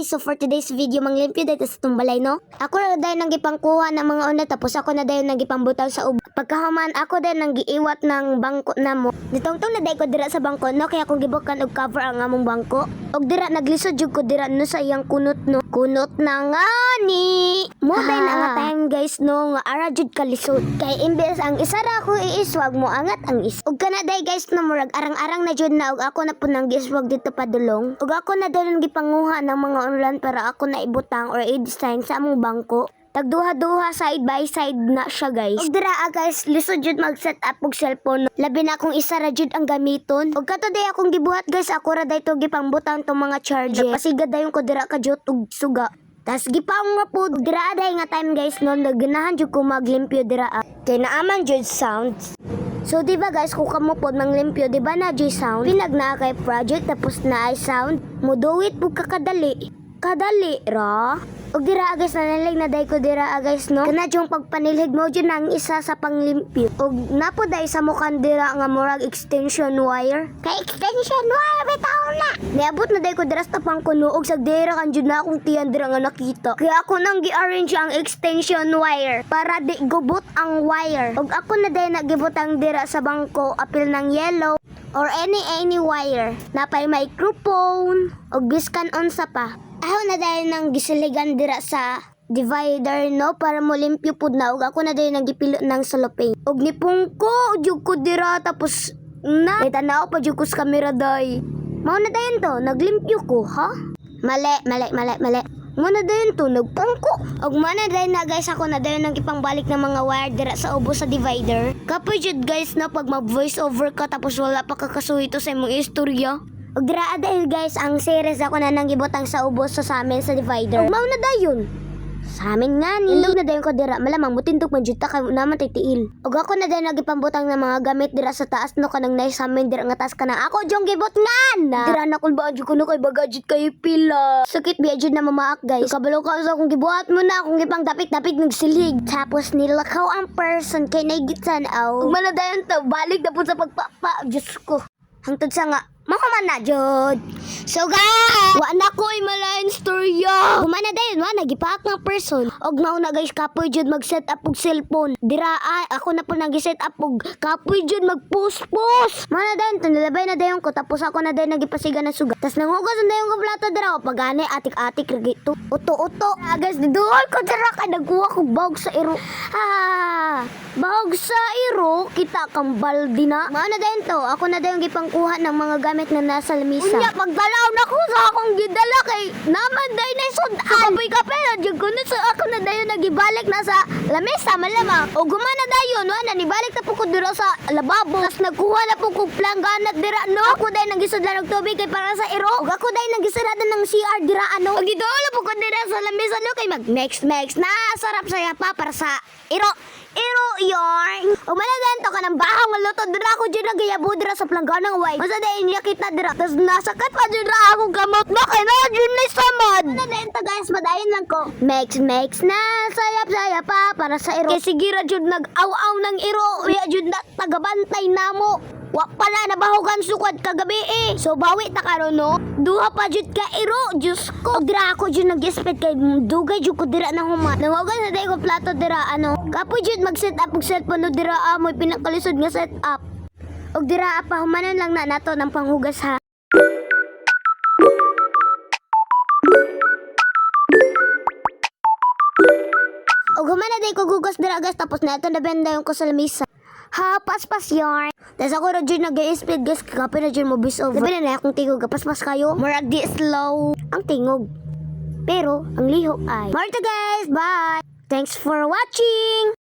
guys, so for today's video manglimpyo dito sa tumbalay no. Ako na dahil nang gipangkuha ng mga una tapos ako na dahil nang gipangbutaw sa ubo. Pagkahuman ako dahil nang giiwat ng bangko namo. Ditongtong na dahil ko dira sa bangko no kaya akong gibukan og cover ang among bangko. Og dira naglisod jud ko dira no sa iyang kunot no. Kunot na nga ni. Mo dahil na nga time guys no nga ara jud kalisod. Kay imbes ang isa ra ko iiswag mo angat ang is. Og kana dahil guys no murag arang-arang na jud na og ako na po nang giiswag dito padulong. Og ako na dahil gipanguha ng mga ulan para ako na ibutang or i-design sa among bangko. Tagduha-duha side by side na siya guys. Og dira guys, lisod jud mag-set up og cellphone. Labi na akong isa ra jud ang gamiton. Og kato day akong gibuhat guys, ako ra dayto gipangbutang tong mga charger. Pasigad dayon ko dira ka jud og suga. Tas gipang nga po dira day nga time guys no naganahan jud ko maglimpyo dira. Kay naaman jud sounds. So diba guys, kung kamo pod manglimpyo, diba na jud sound? Pinag na kay project tapos na ay sound. Muduwit pug kakadali. Kadali ra. Og dira guys nanalig na day ko dira guys no. Kana jung pagpanilhig mo jud nang isa sa panglimpyo. Og napo day sa mukan dira nga murag extension wire. Kay extension wire bitaw na. Niabot na day ko dira sa tapang kuno og sa dira kan jud na akong tiyan dira nga nakita. Kaya ako nang gi-arrange ang extension wire para di gubot ang wire. Og ako na day nagibutang dira sa bangko apil ng yellow or any wire. Napay microphone og biskan unsa pa. Ako na dahil nang gisiligan dira sa divider no para mo limpyo pud na og ako na dahil nang gipilo ng cellophane. Og nipong ko jud ko dira tapos na tanaw pa jud ko sa camera day. Mao na dayon to naglimpyo ko ha. Mali. Muna dayon to nagpungko. Og mana dayon na guys ako na dayon nang ipangbalik ng mga wire dira sa ubo sa divider. Kapoy jud guys na pag mag voice over ka tapos wala pa kakasuhito sa imong istorya. Og dira dahil guys ang series ako na nang gibutang sa ubos sa amin sa divider. Og mao na dayon. Sa amin nga ni. Indog na dayon ko dira malamang mutindog man jud ta kay naman titiil. Og ako na dayon nagipambutang ng mga gamit dira sa taas no kanang nay sa amin dira nga taas kanang ako jong gibutngan. Dira na kul ba jud kuno kay bagajit kay pila. Sakit biya jud na mamaak guys. Kabalo ka sa akong gibuhat mo na akong gipang dapit nagsilig. Tapos nilakaw ang person kay naigitsan aw. Og man na dayon to balik na pud sa pagpapa. Diyos ko. Hangtod sa nga makaman na jud. So guys, wa na ko'y malain storya. Humana dayon wa nagipaak nga person. Og mao na guys kapoy jud mag-set up og cellphone. Dira ako na po nag-set up og kapoy jud mag-post. Mana dayon nilabay na dayon ko tapos ako na dayon nagipasiga na suga. Tas nangugas na dayon ko plato dira o pagani atik-atik ragito. Uto. Guys diduol ko dira kay nagkuha ko bahog sa iro. Bahog sa iro kita kang baldi na. Mana dayon to ako na dayon gipangkuha ng mga gamit na nasa lamisa. Unya pagdalaw na ko sa akong gidala kay naman day na sudan. Kapoy na jud ko na sa ako na dayon nagibalik na sa lamesa malamang. O gumana dayon wala nibalik na po ko dira sa lababo. Tas nagkuha na po ko plangganat dira no. Ako day nagisudlan og tubig kay para sa iro. Og ako day nagisarada ng CR dira ano. Og gidolo po ko dira sa lamesa no kay mag next na sarap saya pa para sa iro yarn. O maladan to ka ng bahaw nga luto dira ako dyan nagayabo dira sa plangganang white. Masa dahin niya kita dira. Tas nasakat pa dyan akong kamot na kaya na dyan na samad. Ano dahin to guys, madahin lang ko. Makes na sayap pa para sa iro. Kaya sigira dyan nag-aw-aw ng iro. Kaya dyan na tagabantay na mo. Wak pala nabahugan sukad kagabi eh. So bawi ta karon no. Duha pa jud ka iro. Diyos ko. Og dira ako jud nag-expect kay dugay jud ko dira na human. Nangogan sa day ko plato dira ano. Kapoy jud mag-set up og cellphone no dira amoy pinakalisod nga set up. Og dira pa humanan lang na nato ng panghugas ha. Og humana day ko gugas dira guys tapos na ito nabenda yung ko sa lamisa. Ha, paspas yarn. Tas ako na dyan nag-i-speed guys. Kakapi na dyan mo bis over. Sabi na akong tingog. Paspas kayo. Murag di slow ang tingog. Pero, ang liho ay. Marta guys, bye. Thanks for watching.